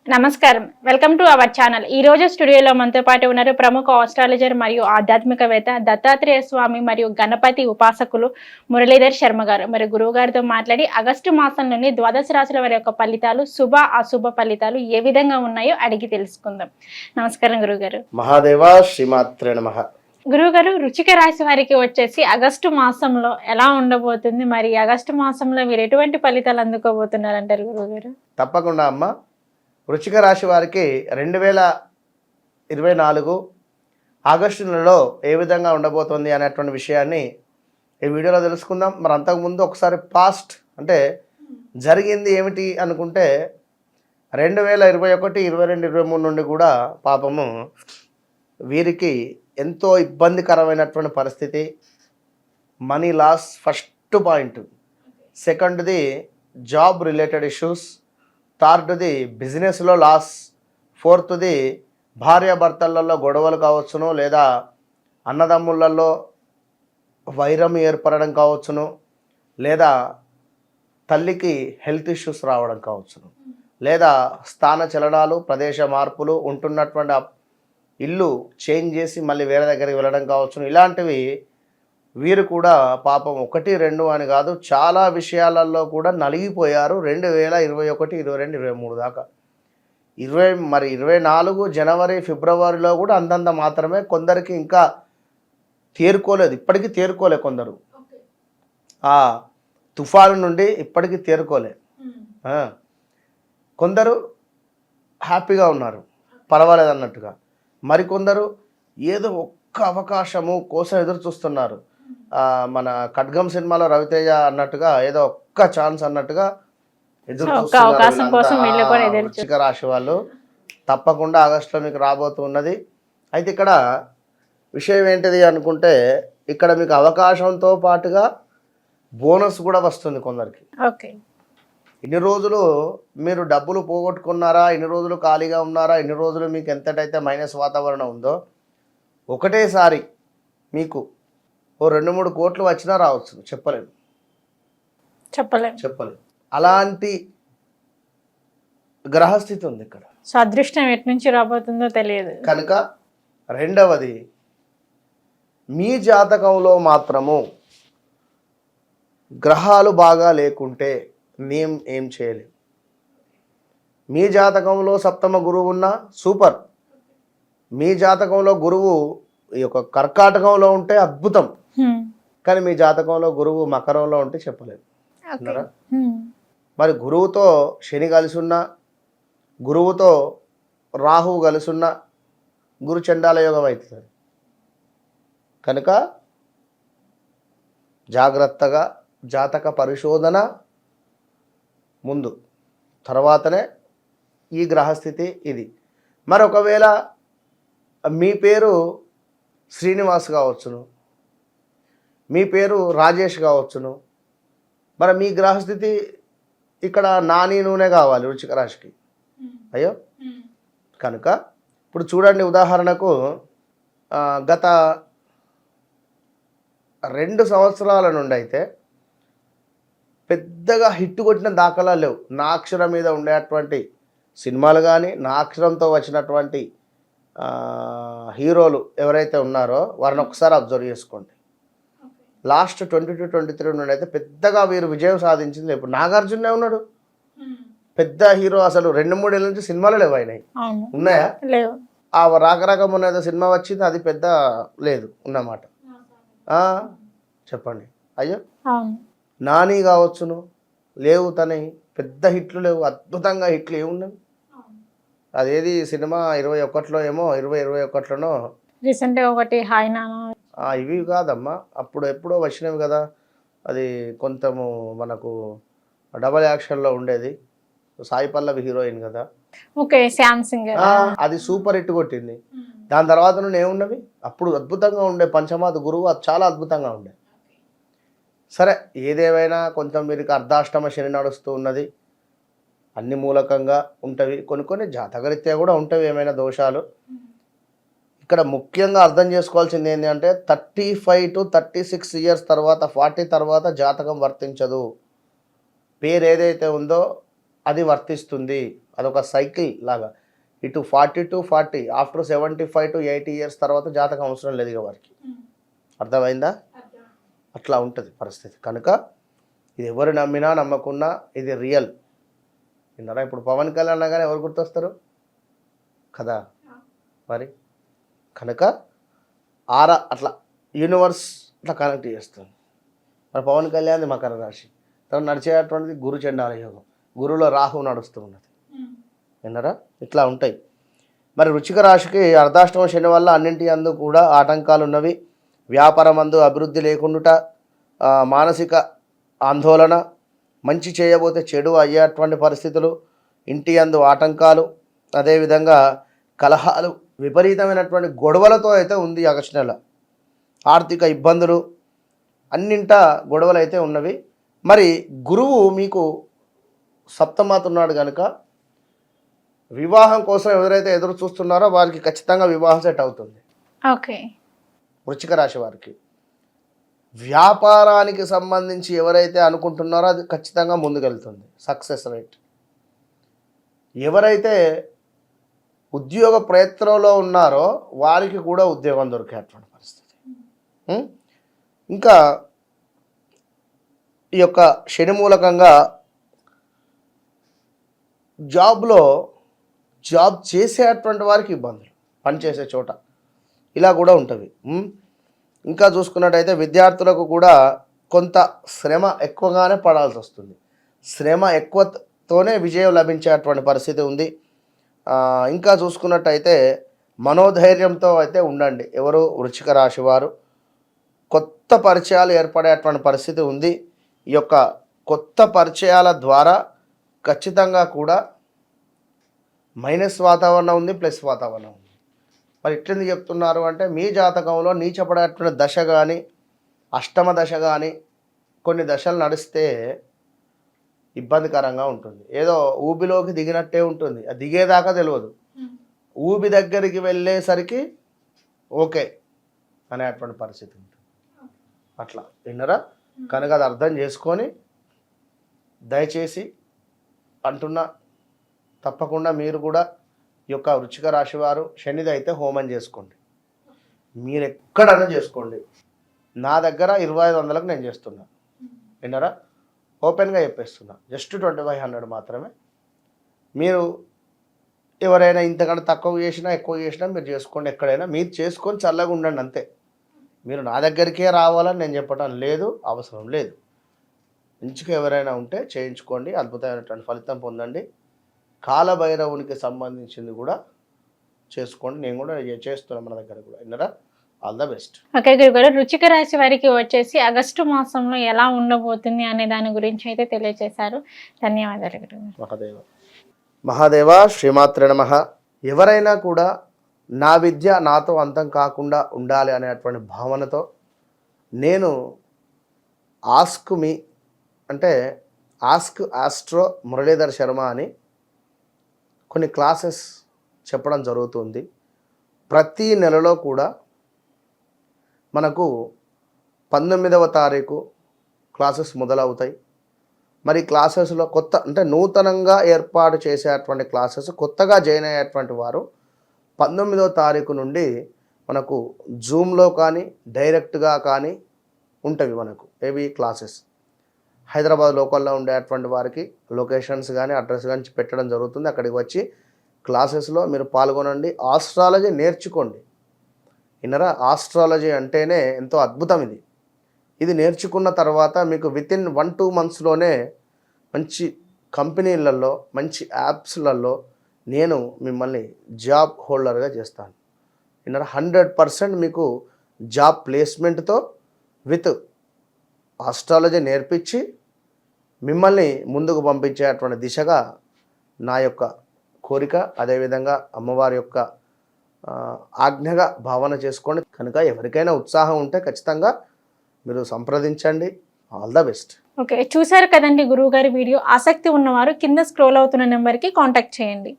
నమస్కారం. Welcome to our channel. ఈ రోజు స్టూడియోలో మనతో పాటు ఉన్నారు ప్రముఖ ఆస్ట్రాలజర్ మరియు ఆధ్యాత్మికవేత్త దత్తాత్రేయ స్వామి మరియు గణపతి ఉపాసకులు మురళీధర్ శర్మ గారు. మరి గురువు గారితో మాట్లాడి ఆగస్టు మాసంలోని ద్వాదశ రాశుల వారి యొక్క ఫలితాలు, శుభ అశుభ ఫలితాలు ఏ విధంగా ఉన్నాయో అడిగి తెలుసుకుందాం. నమస్కారం గురువుగారు. మహాదేవ శ్రీమాత్రే నమః. గురువుగారు, వృశ్చిక రాశి వారికి వచ్చేసి ఆగస్టు మాసంలో ఎలా ఉండబోతుంది? మరి ఆగస్టు మాసంలో మీరు ఎటువంటి ఫలితాలు అందుకోబోతున్నారంటారు గురువుగారు? తప్పకుండా అమ్మ. వృశ్చిక రాశి వారికి 2024 ఆగస్టు నెలలో ఏ విధంగా ఉండబోతోంది అనేటువంటి విషయాన్ని ఈ వీడియోలో తెలుసుకుందాం. మరి అంతకుముందు ఒకసారి పాస్ట్ అంటే జరిగింది ఏమిటి అనుకుంటే 2021, 22, 23 నుండి కూడా పాపము వీరికి ఎంతో ఇబ్బందికరమైనటువంటి పరిస్థితి. మనీ లాస్ ఫస్ట్ పాయింట్, సెకండ్ది జాబ్ రిలేటెడ్ ఇష్యూస్, థర్డ్ది బిజినెస్లో లాస్, ఫోర్త్ది భార్యాభర్తలలో గొడవలు కావచ్చును, లేదా అన్నదమ్ములలో వైరం ఏర్పడడం కావచ్చును, లేదా తల్లికి హెల్త్ ఇష్యూస్ రావడం కావచ్చును, లేదా స్థాన చలనాలు, ప్రదేశ మార్పులు, ఉంటున్నటువంటి ఇల్లు చేంజ్ చేసి మళ్ళీ వేరే దగ్గరికి వెళ్ళడం కావచ్చును. ఇలాంటివి వీరు కూడా పాపం 1, 2 అని కాదు, చాలా విషయాలలో కూడా నలిగిపోయారు 2021, 22, 23 దాకా. 24 జనవరి, ఫిబ్రవరిలో కూడా అంతంత మాత్రమే. కొందరికి ఇంకా తేరుకోలేదు, ఇప్పటికీ తేరుకోలే కొందరు. ఆ తుఫాను నుండి ఇప్పటికీ తేరుకోలే. కొందరు హ్యాపీగా ఉన్నారు, పర్వాలేదు అన్నట్టుగా. మరికొందరు ఏదో ఒక్క అవకాశము కోసం ఎదురు చూస్తున్నారు. మన ఖడ్గం సినిమాలో రవితేజ అన్నట్టుగా ఏదో ఒక్క ఛాన్స్ అన్నట్టుగా ఎదురు చూస్తున్నారు. వృశ్చిక రాశి వాళ్ళు తప్పకుండా ఆగస్టులో మీకు రాబోతున్నది. అయితే ఇక్కడ విషయం ఏంటిది అనుకుంటే, ఇక్కడ మీకు అవకాశంతో పాటుగా బోనస్ కూడా వస్తుంది కొందరికి. ఇన్ని రోజులు మీరు డబ్బులు పోగొట్టుకున్నారా, ఇన్ని రోజులు ఖాళీగా ఉన్నారా, ఇన్ని రోజులు మీకు ఎంతటైతే మైనస్ వాతావరణం ఉందో, ఒకటేసారి మీకు ఓ 2-3 కోట్లు వచ్చినా రావచ్చు, చెప్పలేము. అలాంటి గ్రహస్థితి ఉంది ఇక్కడ. అదృష్టం ఎటు నుంచి రాబోతుందో తెలియదు కనుక రెండవది, మీ జాతకంలో మాత్రము గ్రహాలు బాగా లేకుంటే మేము ఏం చేయలేము. మీ జాతకంలో సప్తమ గురువు ఉన్నా సూపర్. మీ జాతకంలో గురువు ఈ యొక్క కర్కాటకంలో ఉంటే అద్భుతం. కానీ మీ జాతకంలో గురువు మకరంలో ఉంటే చెప్పలేదు. మరి గురువుతో శని కలిసి ఉన్నా, గురువుతో రాహువు కలిసి ఉన్నా గురు చండాల యోగం అవుతుంది. కనుక జాగ్రత్తగా జాతక పరిశోధన ముందు, తర్వాతనే ఈ గ్రహస్థితి ఇది. మరి ఒకవేళ మీ పేరు శ్రీనివాస్ కావచ్చును, మీ పేరు రాజేష్ కావచ్చును, మరి మీ గ్రహస్థితి ఇక్కడ నాని నూనె కావాలి వృశ్చిక రాశికి. అయ్యో, కనుక ఇప్పుడు చూడండి, ఉదాహరణకు గత 2 సంవత్సరాల నుండి అయితే పెద్దగా హిట్ కొట్టిన దాఖలాలు లేవు. నా అక్షరం మీద ఉండేటువంటి సినిమాలు కానీ, నా అక్షరంతో వచ్చినటువంటి హీరోలు ఎవరైతే ఉన్నారో వారిని ఒకసారి అబ్జర్వ్ చేసుకోండి. లాస్ట్ 22, 23 నుండి అయితే పెద్దగా వీరు విజయం సాధించింది. ఇప్పుడు నాగార్జునే ఉన్నాడు, పెద్ద హీరో. అసలు 2-3 ఏళ్ళ నుంచి సినిమాలు లేవు అయినాయి, ఉన్నాయా? ఆ రాకరాక మొన్న ఏదో సినిమా వచ్చింది, అది పెద్ద లేదు ఉన్నమాట. చెప్పండి. అయ్యో, నాని కావచ్చును, లేవు తనవి పెద్ద హిట్లు లేవు, అద్భుతంగా హిట్లు ఏమున్నవి. అదేది సినిమా 21లో ఏమో 2021లోనో రీసెంట్గా ఒకటి హాయ్ నాన్న, ఇవి కాదమ్మా, అప్పుడు ఎప్పుడో వచ్చినవి కదా. అది కొంచెము మనకు డబల్ యాక్షన్లో ఉండేది, సాయి పల్లవి హీరోయిన్ కదా. ఓకే, శాంసింగ్, అది సూపర్ హిట్ కొట్టింది. దాని తర్వాత నుండి ఏమున్నవి, అప్పుడు అద్భుతంగా ఉండే పంచమాత గురువు, అది చాలా అద్భుతంగా ఉండే. సరే, ఏదేమైనా కొంచెం వీరికి అర్ధాష్టమ శని నడుస్తూ ఉన్నది, అన్ని మూలకంగా ఉంటవి, కొన్ని జాతకరీత్యా కూడా ఉంటవి ఏమైనా దోషాలు. ఇక్కడ ముఖ్యంగా అర్థం చేసుకోవాల్సింది ఏంటి అంటే 35 to 36 ఇయర్స్ తర్వాత, 40 తర్వాత జాతకం వర్తించదు. పేరు ఏదైతే ఉందో అది వర్తిస్తుంది. అదొక సైకిల్ లాగా. ఇటు 40 to 40 ఆఫ్టర్ 75 to 80 ఇయర్స్ తర్వాత జాతకం అవసరం లేదు ఇక వారికి. అర్థమైందా? అట్లా ఉంటుంది పరిస్థితి. కనుక ఇది ఎవరు నమ్మినా నమ్మకున్నా ఇది రియల్. విన్నారా? ఇప్పుడు పవన్ కళ్యాణ్ అనగానే ఎవరు గుర్తొస్తారు కదా మరి. కనుక అట్లా యూనివర్స్ అట్లా కనెక్ట్ చేస్తుంది. మరి పవన్ కళ్యాణ్ మకర రాశి, తను నడిచేటువంటిది గురు చండాల యోగం, గురువులో రాహు నడుస్తూ ఉన్నది. విన్నారా? ఇట్లా ఉంటాయి. మరి వృశ్చిక రాశికి అర్ధాష్టమ శని వల్ల అన్నింటి అందు కూడా ఆటంకాలు ఉన్నవి. వ్యాపారం అందు అభివృద్ధి లేకుండుట, మానసిక ఆందోళన, మంచి చేయబోతే చెడు అయ్యేటువంటి పరిస్థితులు, ఇంటి అందు ఆటంకాలు, అదేవిధంగా కలహాలు, విపరీతమైనటువంటి గొడవలతో అయితే ఉంది ఆగస్టు నెల. ఆర్థిక ఇబ్బందులు, అన్నింట గొడవలు అయితే ఉన్నవి. మరి గురువు మీకు సప్తమాత ఉన్నాడు కనుక వివాహం కోసం ఎవరైతే ఎదురు చూస్తున్నారో వారికి ఖచ్చితంగా వివాహం సెట్ అవుతుంది. ఓకే. వృశ్చిక రాశి వారికి వ్యాపారానికి సంబంధించి ఎవరైతే అనుకుంటున్నారో అది ఖచ్చితంగా ముందుకెళ్తుంది, సక్సెస్ రేట్. ఎవరైతే ఉద్యోగ ప్రయత్నంలో ఉన్నారో వారికి కూడా ఉద్యోగం దొరికేటువంటి పరిస్థితి. ఇంకా ఈ యొక్క శని మూలకంగా జాబ్ చేసేటువంటి వారికి ఇబ్బందులు, పనిచేసే చోట ఇలా కూడా ఉంటుంది. ఇంకా చూసుకున్నట్టయితే విద్యార్థులకు కూడా కొంత శ్రమ ఎక్కువగానే పడాల్సి వస్తుంది. శ్రమ ఎక్కువతోనే విజయం లభించేటువంటి పరిస్థితి ఉంది. ఇంకా చూసుకున్నట్టయితే మనోధైర్యంతో అయితే ఉండండి. ఎవరు? వృశ్చిక రాశి వారు. కొత్త పరిచయాలు ఏర్పడేటువంటి పరిస్థితి ఉంది. ఈ యొక్క కొత్త పరిచయాల ద్వారా ఖచ్చితంగా కూడా మైనస్ వాతావరణం ఉంది, ప్లస్ వాతావరణం ఉంది. మరి ఇట్లెందుకు చెప్తున్నారు అంటే మీ జాతకంలో నీచపడేటువంటి దశ కానీ, అష్టమ దశ కానీ కొన్ని దశలు నడిస్తే ఇబ్బందికరంగా ఉంటుంది. ఏదో ఊబిలోకి దిగినట్టే ఉంటుంది, అది దిగేదాకా తెలియదు. ఊబి దగ్గరికి వెళ్ళేసరికి ఓకే అనేటువంటి పరిస్థితి ఉంటుంది. అట్లా విన్నరా? కనుక అది అర్థం చేసుకొని దయచేసి అంటున్నా, తప్పకుండా మీరు కూడా ఈ యొక్క వృశ్చిక రాశి వారు శనిది అయితే హోమం చేసుకోండి. మీరు ఎక్కడైనా చేసుకోండి. నా దగ్గర 2500కు నేను చేస్తున్నా. విన్నారా? ఓపెన్గా చెప్పేస్తున్నా. జస్ట్ 2500 మాత్రమే. మీరు ఎవరైనా ఇంతకంటే తక్కువ చేసినా ఎక్కువ చేసినా మీరు చేసుకోండి. ఎక్కడైనా మీరు చేసుకొని చల్లగా ఉండండి అంతే. మీరు నా దగ్గరికే రావాలని నేను చెప్పటం లేదు, అవసరం లేదు. మంచిగా ఎవరైనా ఉంటే చేయించుకోండి, అద్భుతమైనటువంటి ఫలితం పొందండి. కాలభైరవునికి సంబంధించింది కూడా చేసుకోండి. నేను కూడా చేస్తున్నాను మన దగ్గర కూడా. విన్నరా? All the best. ఓకే గురుగారు, వృశ్చిక రాశి వారికి వచ్చేసి ఆగస్టు మాసంలో ఎలా ఉండబోతుంది అనే దాని గురించి అయితే తెలియజేశారు. ధన్యవాదాలు గురుగారు. మహాదేవ శ్రీమాత్రే నమః. ఎవరైనా కూడా నా విద్య నాతో అంతం కాకుండా ఉండాలి అనేటువంటి భావనతో నేను ఆస్క్ మీ అంటే ఆస్క్ ఆస్ట్రో మురళీధర్ శర్మ అని కొన్ని క్లాసెస్ చెప్పడం జరుగుతుంది. ప్రతి నెలలో కూడా మనకు 19వ తారీఖు క్లాసెస్ మొదలవుతాయి. మరి క్లాసెస్లో కొత్త అంటే నూతనంగా ఏర్పాటు చేసేటువంటి క్లాసెస్, కొత్తగా జాయిన్ అయ్యేటువంటి వారు 19వ తారీఖు నుండి మనకు జూమ్లో కానీ డైరెక్ట్గా కానీ ఉంటవి మనకు ఏవి క్లాసెస్. హైదరాబాద్ లోకల్లో ఉండేటువంటి వారికి లొకేషన్స్ కానీ అడ్రస్ కానీ పెట్టడం జరుగుతుంది. అక్కడికి వచ్చి క్లాసెస్లో మీరు పాల్గొనండి. ఆస్ట్రాలజీ నేర్చుకోండి. విన్నరా? ఆస్ట్రాలజీ అంటేనే ఎంతో అద్భుతం. ఇది నేర్చుకున్న తర్వాత మీకు వితిన్ 1-2 మంత్స్లోనే మంచి కంపెనీలలో, మంచి యాప్స్లలో నేను మిమ్మల్ని జాబ్ హోల్డర్గా చేస్తాను. విన్నరా? 100% మీకు జాబ్ ప్లేస్మెంట్తో విత్ ఆస్ట్రాలజీ నేర్పించి మిమ్మల్ని ముందుకు పంపించేటువంటి దిశగా నా యొక్క కోరిక. అదేవిధంగా అమ్మవారి యొక్క ఆజ్ఞగా భావన చేసుకోండి. కనుక ఎవరికైనా ఉత్సాహం ఉంటే ఖచ్చితంగా మీరు సంప్రదించండి. All the best. ఓకే, చూసారు కదండి గురువు గారి వీడియో. ఆసక్తి ఉన్నవారు కింద స్క్రోల్ అవుతున్న నెంబర్కి కాంటాక్ట్ చేయండి.